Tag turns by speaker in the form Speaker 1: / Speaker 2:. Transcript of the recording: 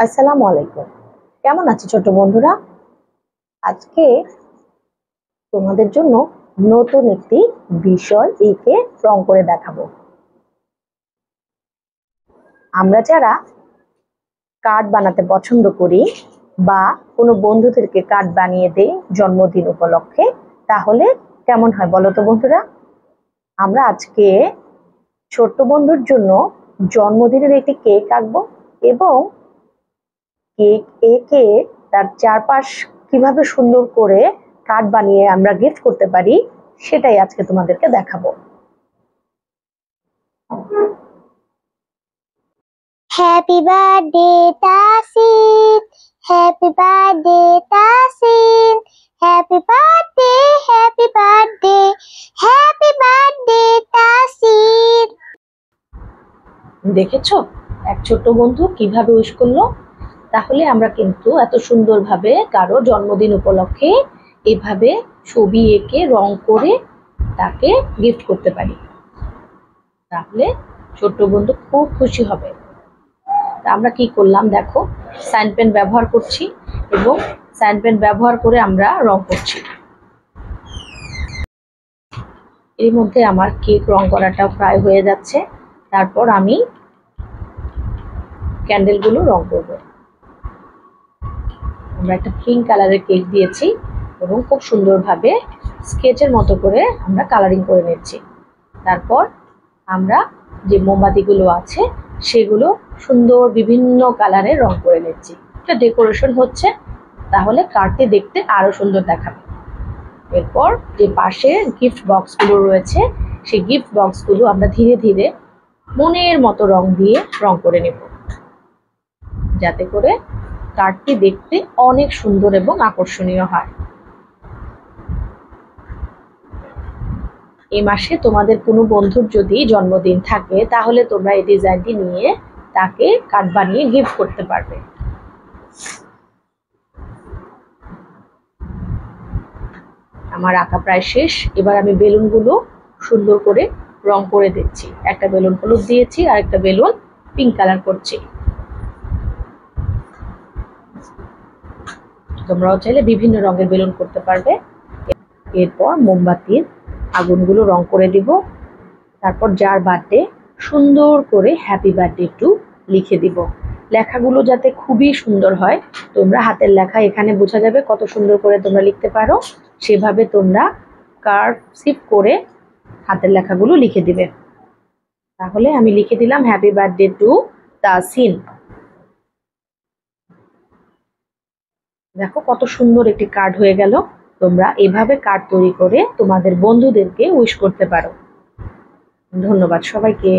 Speaker 1: আসসালামু আলাইকুম। কেমন আছো ছোট বন্ধুরা? আজকে তোমাদের জন্য নতুন একটি বিষয় এঁকে রং করে দেখাবো। আমরা যারা কার্ড বানাতে পছন্দ করি বা কোনো বন্ধুদেরকে কার্ড বানিয়ে দেই জন্মদিন উপলক্ষে, তাহলে কেমন হয় বলো তো বন্ধুরা? আমরা আজকে ছোট্ট বন্ধুর জন্য জন্মদিনের একটি কেক আঁকবো এবং কেক এঁকে তার চারপাশ কিভাবে সুন্দর করে কার্ড বানিয়ে আমরা গিফট করতে পারি সেটাই আজকে তোমাদেরকে দেখাবো।
Speaker 2: Happy birthday Tasin, happy birthday Tasin, happy birthday, happy birthday, happy birthday Tasin.
Speaker 1: দেখেছো এক ছোট্ট বন্ধু কিভাবে উইশ করলো? তাহলে আমরা কিন্তু এত সুন্দরভাবে কারো জন্মদিন উপলক্ষে এভাবে ছবি এঁকে রং করে তাকে গিফট করতে পারি। তাহলে ছোট্ট বন্ধু খুব খুশি হবে। আমরা কি করলাম দেখো, সাইন পেন ব্যবহার করছি এবং সাইন পেন ব্যবহার করে আমরা রং করছি। এর মধ্যে আমার কেক রং করাটা প্রায় হয়ে যাচ্ছে। তারপর আমি ক্যান্ডেলগুলো রং করব। আমরা একটা পিঙ্ক কালারের কেক দিয়েছি এবং খুব সুন্দরভাবে স্কেচের মতো করে আমরা কালারিং করে নিচ্ছি। তারপর আমরা যে মোমবাতিগুলো আছে সেগুলো সুন্দর বিভিন্ন কালারে রং করে নিচ্ছি। এটা ডেকোরেশন হচ্ছে, তাহলে কার্ডটি দেখতে আরো সুন্দর দেখাবে। এরপর যে পাশে গিফট বক্সগুলো রয়েছে সেই গিফট বক্সগুলো আমরা ধীরে ধীরে মনের মতো রং দিয়ে রং করে নেব, যাতে করে কার্ডটি দেখতে অনেক সুন্দর এবং আকর্ষণীয় হয়। এই মাসে তোমাদের কোনো বন্ধুর যদি জন্মদিন থাকে তাহলে তোমরা এই ডিজাইনটি নিয়ে তাকে কার্ড বানিয়ে গিফট করতে পারবে। আমার আঁকা প্রায় শেষ। এবার আমি বেলুনগুলো সুন্দর করে রং করে দিচ্ছি। একটা বেলুন হলুদ দিয়েছি আর একটা বেলুন পিঙ্ক কালার করছি। তোমরাও চাইলে বিভিন্ন রঙের বেলুন করতে পারবে। এরপর মোমবাতির আগুনগুলো রং করে দিব। তারপর যার বার্থডে সুন্দর করে হ্যাপি বার্থডে টু লিখে দিব। লেখাগুলো যাতে খুবই সুন্দর হয়, তোমরা হাতের লেখা এখানে বোঝা যাবে কত সুন্দর করে তোমরা লিখতে পারো। সেভাবে তোমরা কার্সিভ করে হাতের লেখাগুলো লিখে দিবে। তাহলে আমি লিখে দিলাম হ্যাপি বার্থডে টু তাসিন। দেখো কত সুন্দর একটি কার্ড হয়ে গেল। তোমরা এভাবে কার্ড তৈরি করে তোমাদের বন্ধুদেরকে উইশ করতে পারো। ধন্যবাদ সবাইকে।